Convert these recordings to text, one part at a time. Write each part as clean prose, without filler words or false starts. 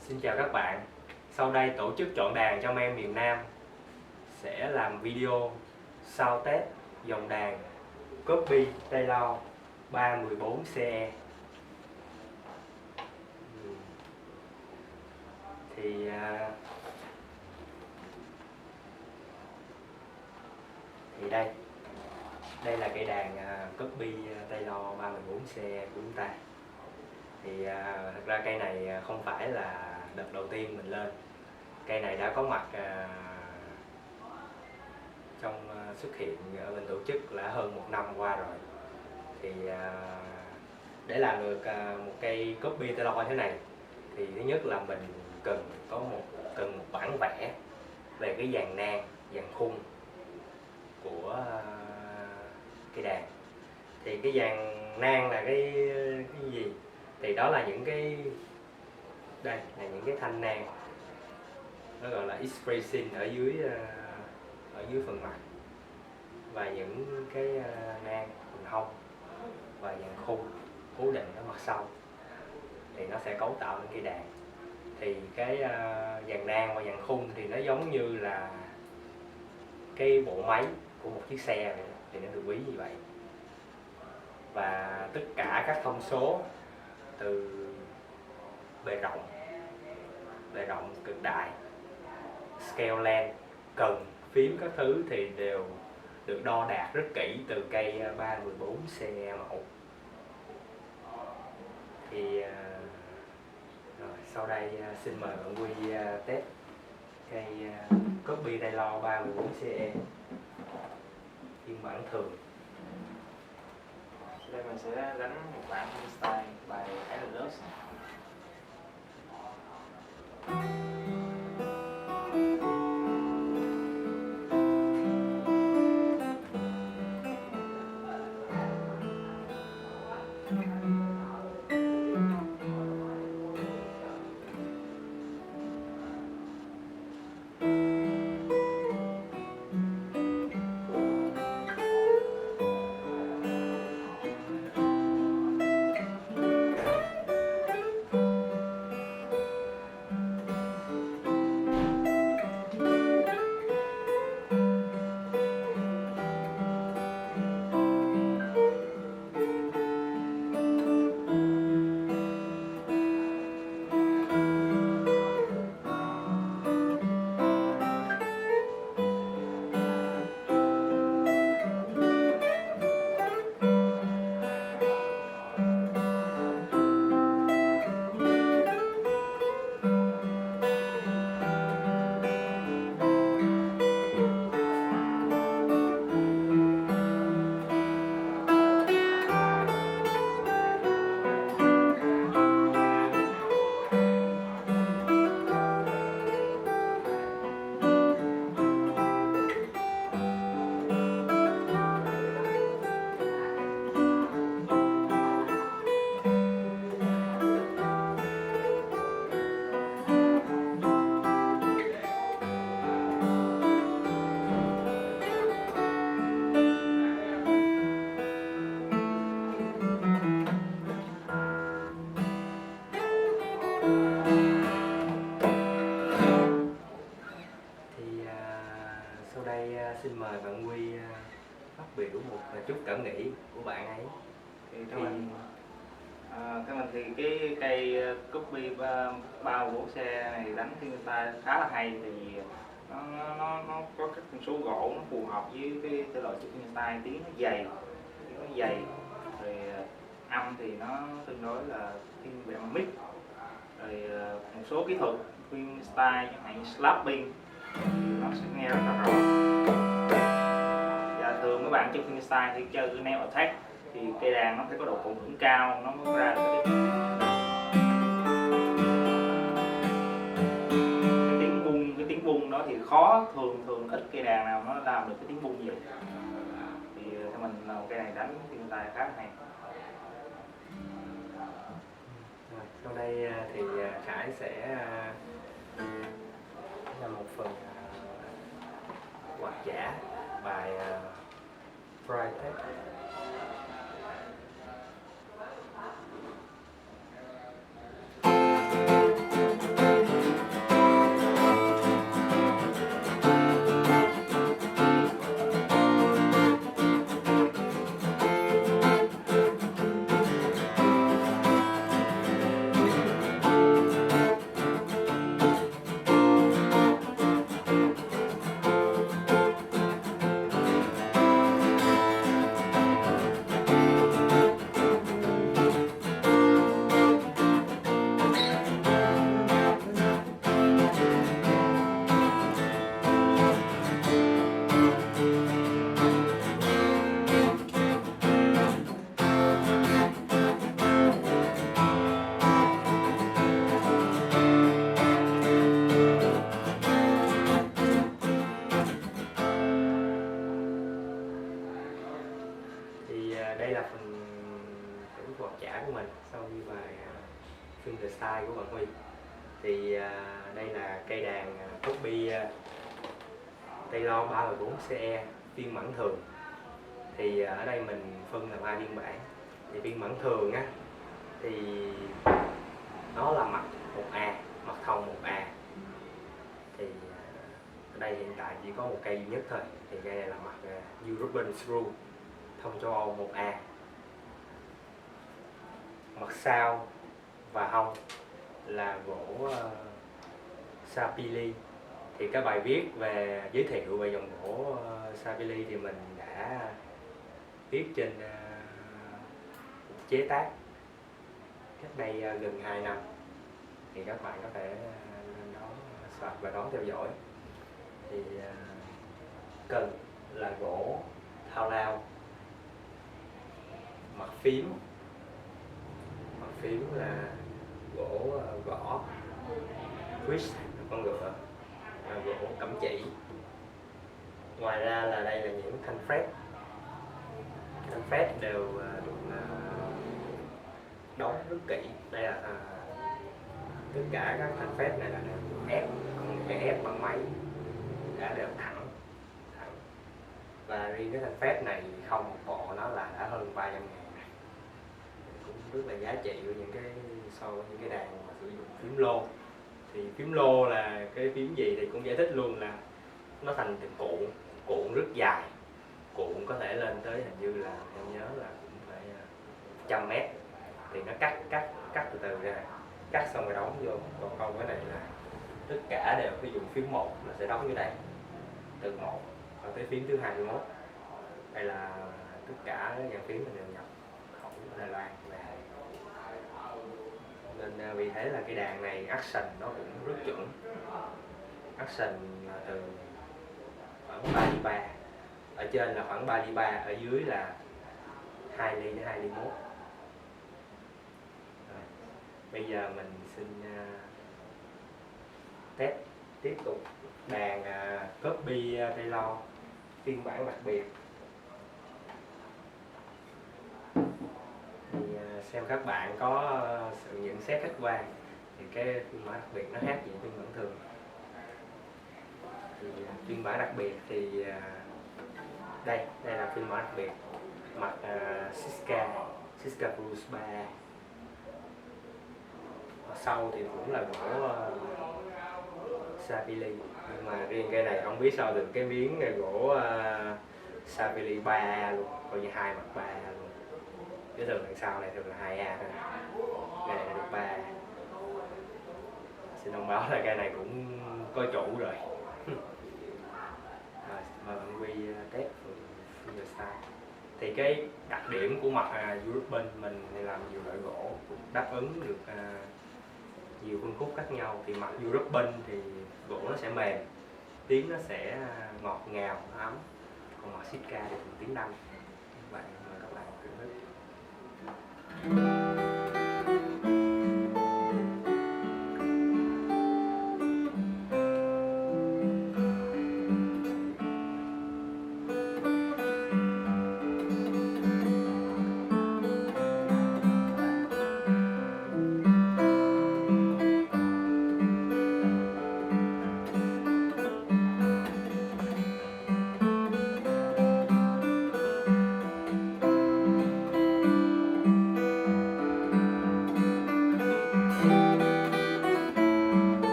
Xin chào các bạn. Sau đây tổ chức chọn đàn cho em miền Nam sẽ làm video sau test dòng đàn Copy Taylor 314 CE. Thì đây là cây đàn Copy Taylor 314 CE của chúng ta. Thì thật ra cây này không phải là đợt đầu tiên mình lên. Cây này đã có mặt trong xuất hiện ở bên tổ chức là hơn 1 năm qua rồi. Thì để làm được một cây Copy Taylor như thế này thì thứ nhất là mình cần một bản vẽ về cái dàn nang, dàn khung của cây đàn. Thì cái dàn nang là cái gì? Thì đó là những cái đây là những cái thanh nang, nó gọi là expression ở dưới phần mặt, và những cái nang phần hông và dàn khung cố định ở mặt sau thì nó sẽ cấu tạo nên cây đàn. Thì cái dàn nang và dàn khung thì nó giống như là cái bộ máy của một chiếc xe vậy, thì nó được ví như vậy. Và tất cả các thông số từ bề rộng, cực đại, scale length, cần, phím các thứ thì đều được đo đạc rất kỹ từ cây 314 CE mẫu. Thì sau đây xin mời bạn Huy test cây Copy Taylor 314 CE phiên bản thường. Đây mình sẽ đánh một bản style bài Endless. Sau đây xin mời bạn Huy phát biểu một chút cảm nghĩ của bạn ấy. Thì theo mình thì cái cây Copy 314 xe này đánh thiên style khá là hay. Thì nó có các thông số gỗ nó phù hợp với cái loại chiếc thiên style, tiếng nó dày, rồi âm thì nó tương đối là thiên về âm mic, rồi một số kỹ thuật phiên style chẳng hạn như slapping thì nó sẽ nghe rất là rõ. Và thường mấy bạn chơi phiên style thì chơi cái neo attack thì cây đàn nó phải có độ cộng hưởng cao nó mới ra được cái tiếng bung đó thì khó, thường ít cây đàn nào nó làm được cái tiếng bung vậy. Thì theo mình là cây này đánh phiên style khá là hay. Sau đây thì Khải sẽ là một phần hoạt giả bài Friday. như bài Fingerstyle của bạn Huy. Thì đây là cây đàn copy Taylor 314CE phiên bản thường. Thì ở đây mình phân làm hai phiên bản. Thì phiên bản thường á thì nó là mặt 1A, mặt thông 1A. Thì ở đây hiện tại chỉ có một cây duy nhất thôi. Thì cây này là mặt European Screw thông châu Âu 1A. Mặt sau và hông là gỗ Sapili. Thì cái bài viết về giới thiệu về dòng gỗ Sapili thì mình đã viết trên chế tác cách đây gần 2 năm. Thì các bạn có thể lên đó search và đón theo dõi. Thì cần là gỗ thao lao, mặt phím là gỗ gõ twist con ngựa, gỗ cẩm chỉ. Ngoài ra là đây là những thanh fret đều được đóng rất kỹ. Đây là tất cả các thanh fret này là đều ép, ép bằng máy đã đều thẳng. Và riêng cái thanh fret này không một bộ nó là đã hơn 300.000, cũng rất là giá trị của những cái so với những cái đàn mà sử dụng phím lô. Thì phím lô là cái phím gì thì cũng giải thích luôn, là nó thành từng cuộn rất dài, cuộn có thể lên tới hình như là em nhớ là cũng phải 100 mét. Thì nó cắt từ từ ra, cắt xong rồi đóng vô. Còn không cái này là tất cả đều ví dụ phím 1 là sẽ đóng như đây từ 1 và tới phím thứ 21. Đây là tất cả dàn phím mình đều nhập khẩu Đài Loan về. Nên vì thế là cái đàn này action nó cũng rất chuẩn. Action là từ khoảng 3 ly 3, ở trên là khoảng 3 ly 3, ở dưới là 2 ly đến 2 ly 1. Bây giờ mình xin test tiếp tục đàn copy Taylor phiên bản đặc biệt. Thì xem các bạn có sự nhận xét khách quan thì cái phiên bản đặc biệt nó khác gì phiên bản thường. Thì phiên bản đặc biệt thì đây là phiên bản đặc biệt mặt Siska Blues 3. Ở sau thì cũng là gỗ Sapili, nhưng mà riêng cây này không biết sao được cái miếng gỗ Sapili 3A luôn, coi như 2 mặt 3A luôn. Chứ thường đằng sau này thường là 2A thôi, cây này là được 3A. Xin thông báo là cây này cũng có chủ rồi. Mời bạn Huy test Fingerstyle. Thì cái đặc điểm của mặt European mình thì làm nhiều loại gỗ đáp ứng được nhiều phân khúc khác nhau. Thì mặt European thì gỗ nó sẽ mềm, tiếng nó sẽ ngọt ngào, nó ấm. Còn mặt Sitka thì thường tiếng đanh. Mời các bạn thưởng thức.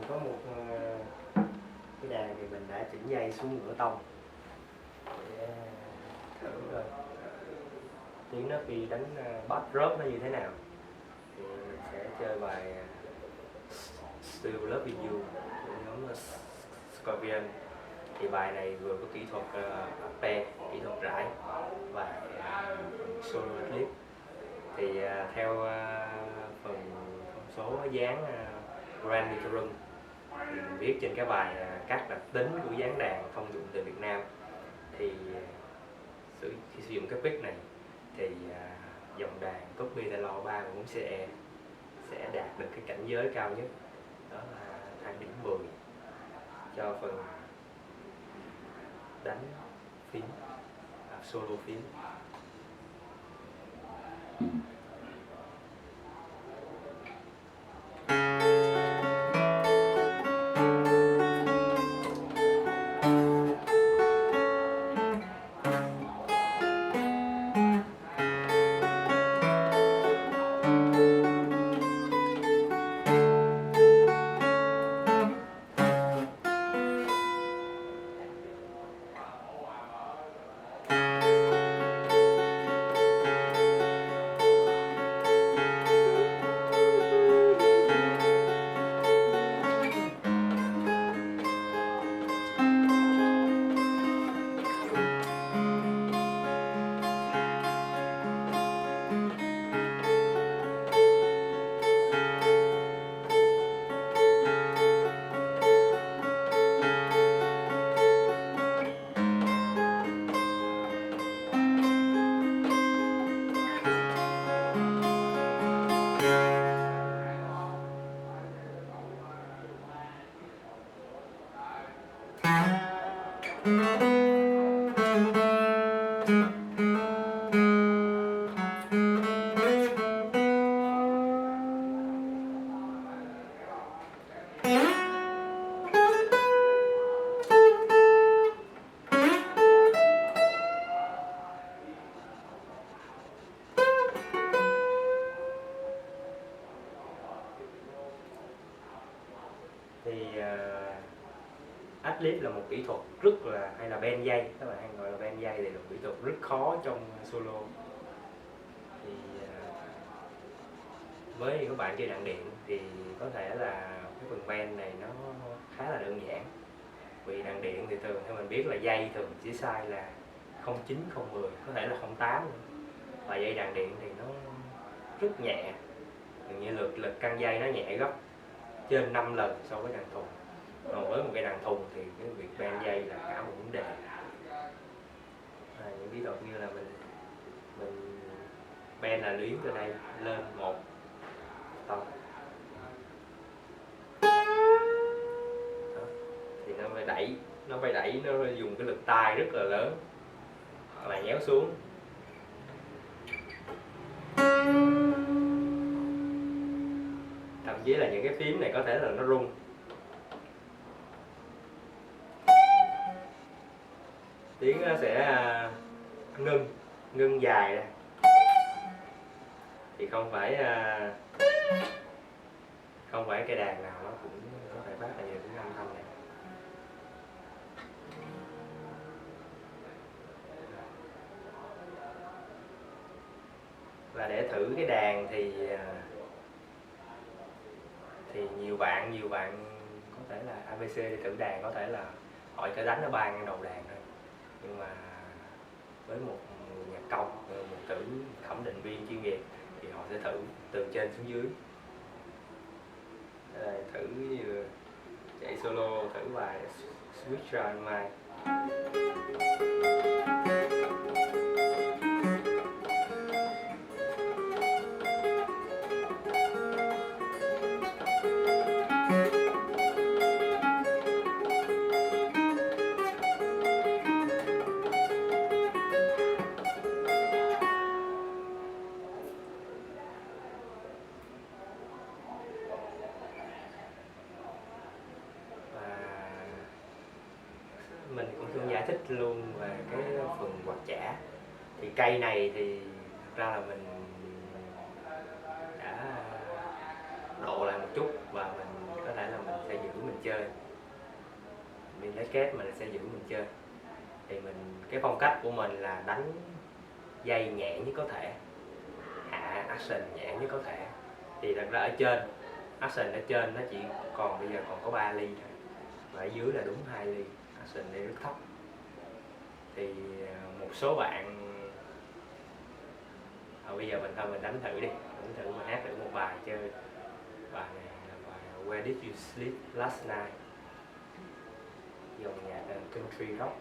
Có một cái đàn thì mình đã chỉnh dây xuống nửa tông để thử rồi tiếng nó khi đánh bass drop nó như thế nào. thì mình sẽ chơi bài Still Loving You của nhóm Scorpion. Thì bài này vừa có kỹ thuật pen, kỹ thuật rải và solo clip. Thì theo phần thông số dáng Grand Metronome thì mình viết trên cái bài các đặc tính của dáng đàn thông dụng từ Việt Nam, thì khi sử dụng cái pick này thì dòng đàn copy Taylor 3 của 4CE sẽ đạt được cái cảnh giới cao nhất, đó là thang điểm 10 cho phần đánh phím, solo phím. Thì adlib là một kỹ thuật rất là, hay là bend dây, các bạn hay gọi là bend dây, thì là một kỹ thuật rất khó trong solo. Thì với các bạn chơi đàn điện thì có thể là cái phần bend này nó khá là đơn giản, vì đàn điện thì thường theo mình biết là dây thường chỉ sai là 09, 010, có thể là 08 nữa. Và dây đàn điện thì nó rất nhẹ, gần như lực căng dây nó nhẹ gấp trên 5 lần so với đàn thùng. Còn với một cây đàn thùng thì cái việc bend dây là cả một vấn đề. Những kỹ thuật như là mình bend là luyến từ đây lên 1 tông, thì nó phải đẩy, nó dùng cái lực tay rất là lớn, hoặc là nhéo xuống. Thậm chí là những cái phím này có thể là nó rung. Tiếng nó sẽ ngưng dài ra, thì không phải cây đàn nào nó cũng có thể phát ra nhiều tiếng âm thanh này. Và để thử cái đàn thì nhiều bạn có thể là ABC để thử đàn, có thể là họ sẽ đánh ở 3 ngăn đầu đàn thôi, nhưng mà với một nhạc công, một thử thẩm định viên chuyên nghiệp thì họ sẽ thử từ trên xuống dưới. Đây, thử chạy solo, thử bài Switch on My. Mình cũng thường giải thích luôn về cái phần quạt chả. Thì cây này thì thật ra là mình đã độ lại một chút, và mình có thể là mình sẽ giữ mình chơi, mình lấy kết mình sẽ giữ mình chơi. Thì cái phong cách của mình là đánh dây nhẹ nhất có thể, hạ action nhẹ nhất có thể, Thì thật ra ở trên action ở trên nó chỉ còn bây giờ còn có 3 ly thôi, và ở dưới là đúng 2 ly. Action đây rất thấp. Thì một số bạn bây giờ mình đánh thử đi, mình hát thử một bài chơi. Bài này là bài Where Did You Sleep Last Night, dòng nhạc country rock.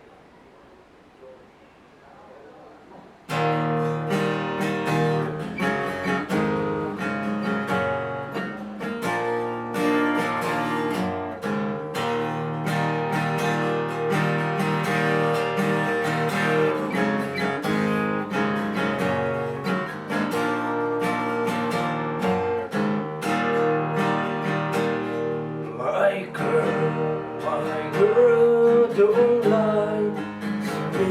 My girl, don't lie to me.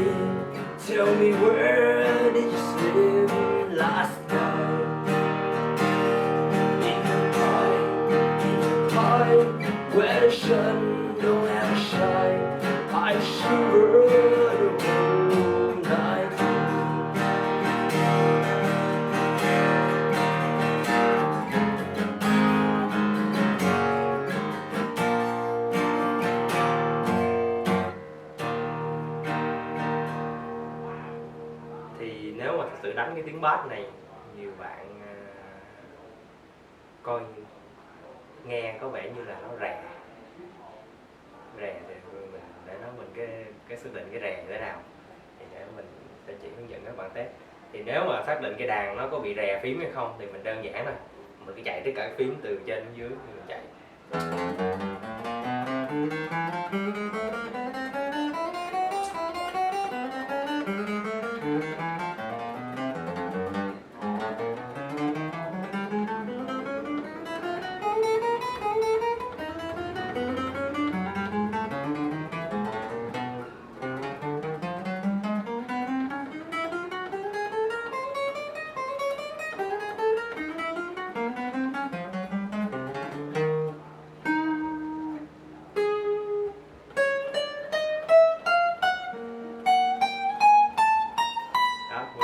Tell me, where did you sleep last night? In the pine, where the sun don't ever shine. I shiver the whole night. Thì nếu mà thật sự đánh cái tiếng bass này, nhiều bạn coi nghe có vẻ như là nó rè thì mình để nói mình cái xác định cái rè thế nào, thì để mình sẽ chỉ hướng dẫn các bạn test. Thì nếu mà xác định cái đàn nó có bị rè phím hay không thì mình đơn giản thôi, mình cứ chạy tất cả phím từ trên đến dưới, mình chạy.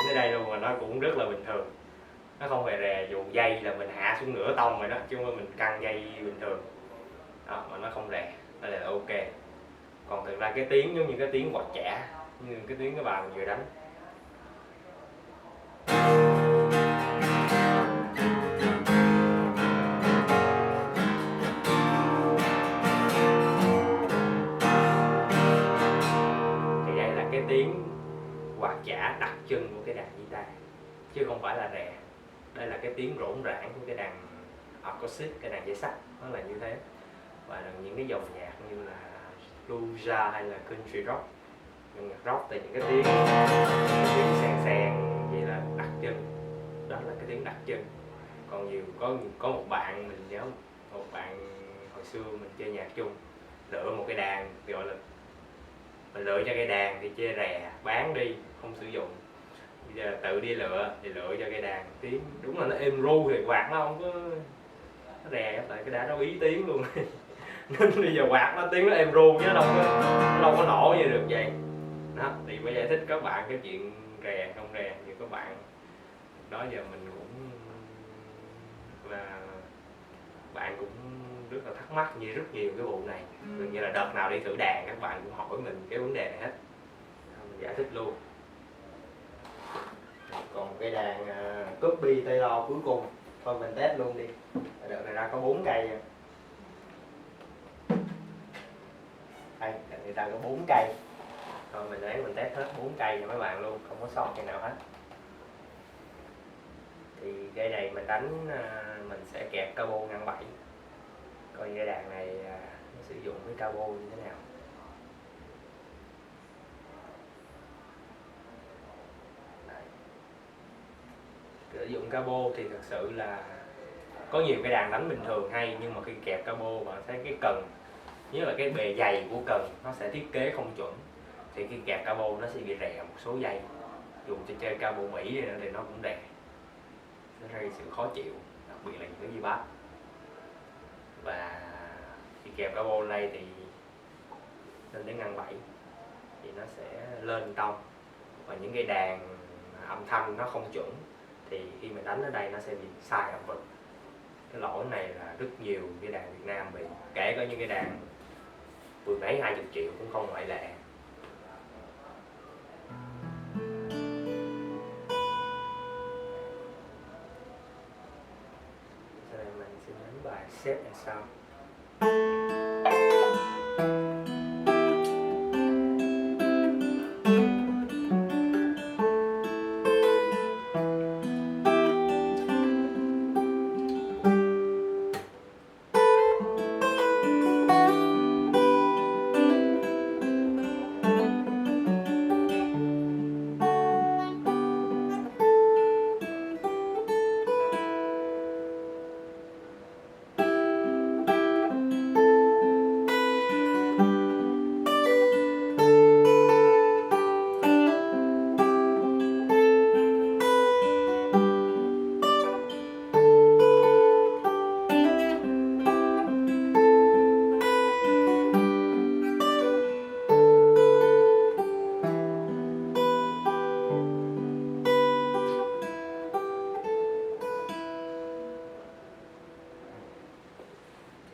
Tới đây luôn, mà nó cũng rất là bình thường, nó không hề rè. Dù dây là mình hạ xuống nửa tông rồi đó, chứ không phải mình căng dây bình thường đó, mà nó không rè, đó là ok. Còn thực ra cái tiếng giống như cái tiếng quạt chả, như cái tiếng cái bài mình vừa đánh. Thì đây là cái tiếng quạt chả đặc trưng của cái đàn guitar, chứ không phải là rè. Đây là cái tiếng rỗn rãng của cái đàn acoustic, cái đàn dây sắt, nó là như thế. Và là những cái dòng nhạc như là blues jazz hay là country rock, dòng nhạc rock thì những cái tiếng sen vậy là đặc trưng, đó là cái tiếng đặc trưng. Còn nhiều có một bạn, mình nhớ một bạn hồi xưa mình chơi nhạc chung, lựa một cái đàn gọi là mình lựa cho cái đàn thì chơi rè bán đi không sử dụng. Bây giờ tự đi lựa thì lựa cho cái đàn tiếng đúng là nó êm ru, thì quạt nó không có nó rè, tại cái đàn nó ý tiếng luôn. Nên bây giờ quạt nó tiếng nó êm ru chứ nó đâu có nổ như được vậy đó. Thì mới giải thích các bạn cái chuyện rè không rè, như các bạn đó giờ mình cũng là bạn cũng rất là thắc mắc như rất nhiều cái vụ này. Gần như là đợt nào đi thử đàn các bạn cũng hỏi mình cái vấn đề này hết, mình giải thích luôn. Còn cái đàn copy Taylor cuối cùng thôi mình test luôn đi. Đợt này ra có 4 cây nha. Đây, người ta có 4 cây. Rồi mình lấy mình test hết 4 cây cho mấy bạn luôn, không có sót cây nào hết. Thì cây này mình đánh mình sẽ kẹp cabo ngăn 7. Coi cây đàn này nó sử dụng cái cabo như thế nào. Sử dụng cabo thì thật sự là có nhiều cái đàn đánh bình thường hay, nhưng mà khi kẹp cabo bạn thấy cái cần, nhất là cái bề dày của cần nó sẽ thiết kế không chuẩn, thì khi kẹp cabo nó sẽ bị rè một số dây. Dùng cho chơi cabo Mỹ thì nó cũng rè, nó gây sự khó chịu, đặc biệt là những cái dây bass. Và khi kẹp cabo đây thì lên đến ngăn 7 thì nó sẽ lên tông, và những cái đàn âm thanh nó không chuẩn thì khi mình đánh ở đây nó sẽ bị sai âm vực. Cái lỗi này là rất nhiều cái đàn Việt Nam bị, kể cả những cái đàn 10 mấy 20 triệu cũng không ngoại lệ. Sau đây mình sẽ đánh bài Safe and Sound.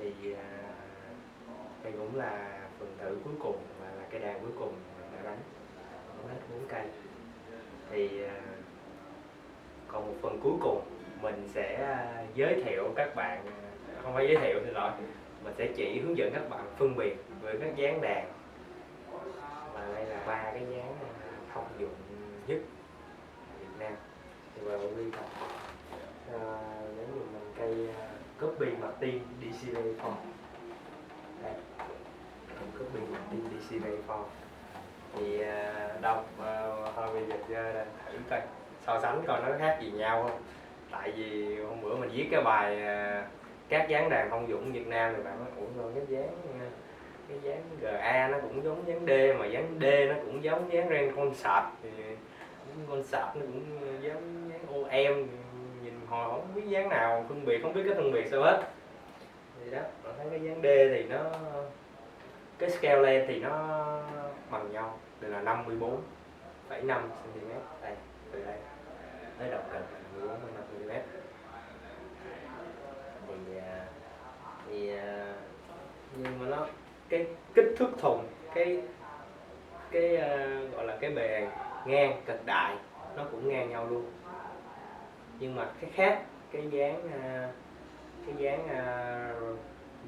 Thì đây cũng là phần thử cuối cùng và là cái đàn cuối cùng mình đã đánh hết 4 cây. Thì còn một phần cuối cùng mình sẽ giới thiệu các bạn, không phải giới thiệu thì lỗi, mình sẽ chỉ hướng dẫn các bạn phân biệt với các dáng đàn. Và đây là 3 cái dáng thông dụng nhất Việt Nam. Thì vào ghi nếu như mình cây Copy Martin DC-4 đây, Copy Martin DC-4 thì thôi bây giờ thử coi so sánh coi nó khác gì nhau không. Tại vì hôm bữa mình viết cái bài các dáng đàn thông dụng Việt Nam thì bạn nói ủa cái dáng GA nó cũng giống dáng D, mà dáng D nó cũng giống dáng Ren Concert, thì Concert nó cũng giống dáng OM, nhìn hồi không biết dáng nào phân biệt, không biết cái phân biệt sao hết. Thì đó, mình thấy cái dáng D thì nó, cái scale lên thì nó bằng nhau, đây là 54,5 cm, đây từ đây tới đầu cần 14,5 cm. Nhưng mà nó cái kích thước thùng, cái gọi là cái bề ngang cực đại nó cũng ngang nhau luôn. Nhưng mà cái khác, cái dáng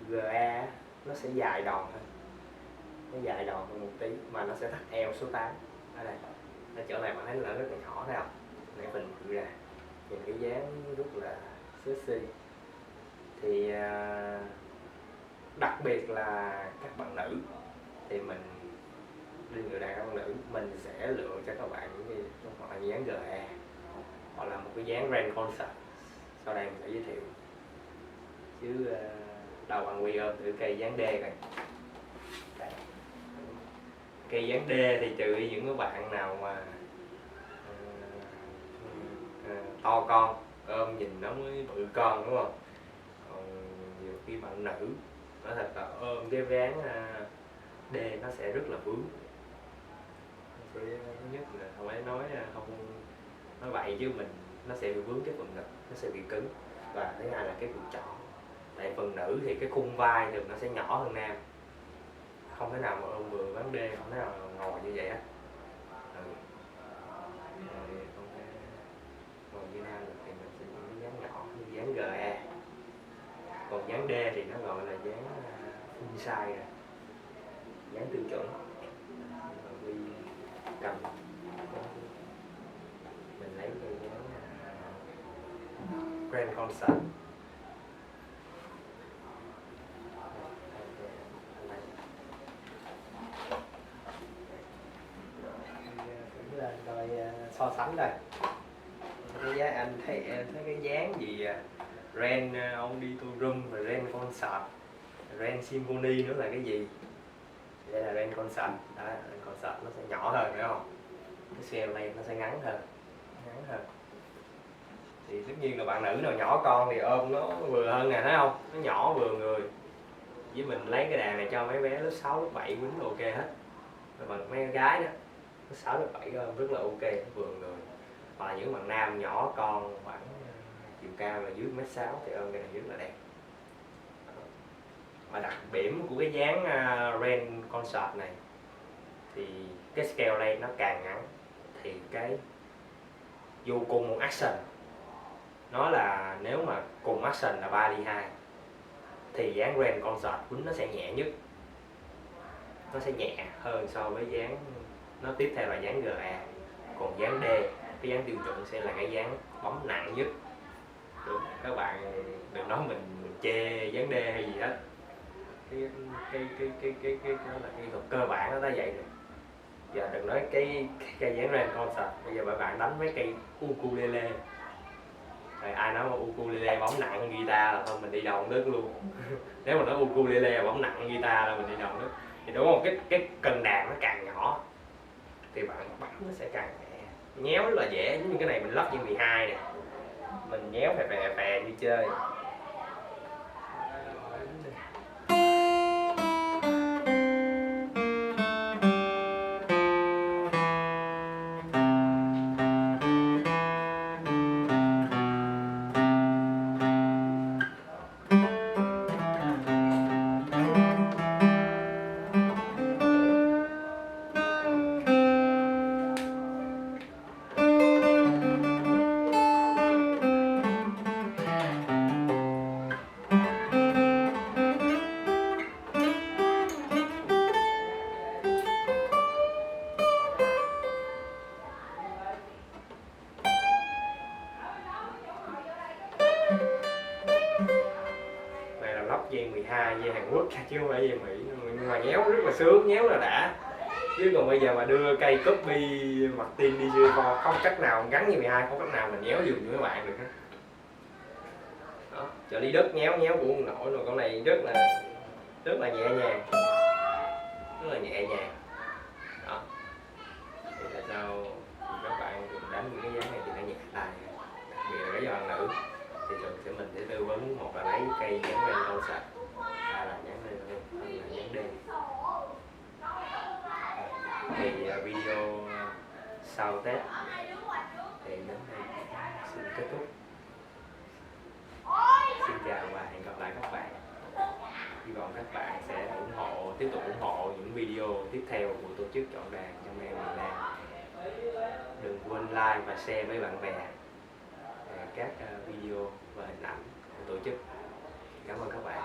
GA nó sẽ dài đòn hơn, nó dài đòn hơn một tí mà nó sẽ thắt eo số 8 ở đây. Ở chỗ này bạn thấy là rất là nhỏ, thấy không? Để mình đưa ra nhìn cái dáng rất là sexy. Thì đặc biệt là các bạn nữ thì mình đi người đàn ông nữ mình sẽ lựa cho các bạn những cái hoặc là dáng GA hoặc là một cái dáng Ren Concert. Sau đây mình sẽ giới thiệu chứ đầu bằng quy ôm từ cây dáng D này. Đây. Cây dáng D thì trừ những cái bạn nào mà to con ôm nhìn nó mới bự con, đúng không? Còn nhiều khi bạn nữ nó thật là ôm cái ván D nó sẽ rất là vướng. Thứ nhất là không phải nói không nói vậy chứ nó sẽ bị vướng cái phần ngực, nó sẽ bị cứng. Và thứ hai là cái cùi chỏ. Tại phần nữ thì cái khung vai thường nó sẽ nhỏ hơn nam, không thể nào mà ôm vừa ván D, không thể nào ngồi như vậy á. Ngồi như nam được thì mình sẽ những dáng nhỏ như dáng GA. Còn dáng D thì nó gọi là dáng full size rồi, dáng tiêu chuẩn. Vì cầm mình lấy cái dáng Ren Concert. Lên coi so sánh đây. Cái dáng anh thấy cái dáng gì Ren Auditorium và Ren Concert, Ren Symphony nữa là cái gì? Đây là Ren Concert, đó, Ren Concert nó sẽ nhỏ hơn, phải không? Cái scale này nó sẽ ngắn hơn. Thì tất nhiên là bạn nữ nào nhỏ con thì ôm nó vừa hơn nè, thấy không? Nó nhỏ vừa người. Với mình lấy cái đàn này cho mấy bé lớp 6, lớp 7 quýnh ok hết. Rồi bằng mấy gái đó, lớp 6, lớp 7 ôm rất là ok, vừa người. Và những bạn nam nhỏ con khoảng chiều cao là dưới 1m6 thì ôm cây này rất là đẹp. Và đặc điểm của cái dáng Ren Concert này thì cái scale lane nó càng ngắn thì cái vô cùng action nó là, nếu mà cùng action là 3:2 thì dáng Ren Concert quýnh nó sẽ nhẹ nhất, nó sẽ nhẹ hơn so với dáng nó tiếp theo là dáng GA. Còn dáng D, cái dáng tiêu chuẩn sẽ là cái dáng bấm nặng nhất. Đúng, các bạn đừng nói mình chê dáng D hay gì hết, cái đó là kỹ thuật cơ bản nó đã vậy rồi. Giờ đừng nói cái cây dáng Ren Concert, bây giờ bạn đánh mấy cây ukulele rồi ai nói mà ukulele bấm nặng hơn guitar là thôi mình đi đầu nước luôn. Nếu mà nói ukulele bấm nặng hơn guitar là mình đi đầu nước. Thì đúng không, cái cần đàn nó càng nhỏ thì bạn bấm nó sẽ càng nhẹ, nhéo rất là dễ. Giống như cái này mình lắp G12 nè, mình nhéo phè phè như chơi. Này là lắp dây 12, dây Hàn Quốc chứ không phải dây Mỹ, nhưng mà nhéo rất là sướng, nhéo là đã. Chứ còn bây giờ mà đưa cây copy Martin DJ4 không cách nào gắn như 12, không cách nào mình nhéo dùm cho các bạn được hết. Đó, trợ lý đất nhéo nhéo cũng không nổi rồi. Con này rất là nhẹ nhàng, rất là nhẹ nhàng. Đó, thì tại sao các bạn đánh những cái dáng này thì nó nhẹ tay, đặc biệt là cái dàn nữ thì thường mình sẽ tư vấn, một là lấy cây dáng Ren Concert, hai là dáng dáng D. Thì video sau Tết thì đến đây xin kết thúc. Xin chào và hẹn gặp lại các bạn. Hy vọng các bạn sẽ tiếp tục ủng hộ những video tiếp theo của tổ chức chọn đàn trong em miền Nam. Đừng quên like và share với bạn bè các video và hình ảnh của tổ chức. Cảm ơn các bạn.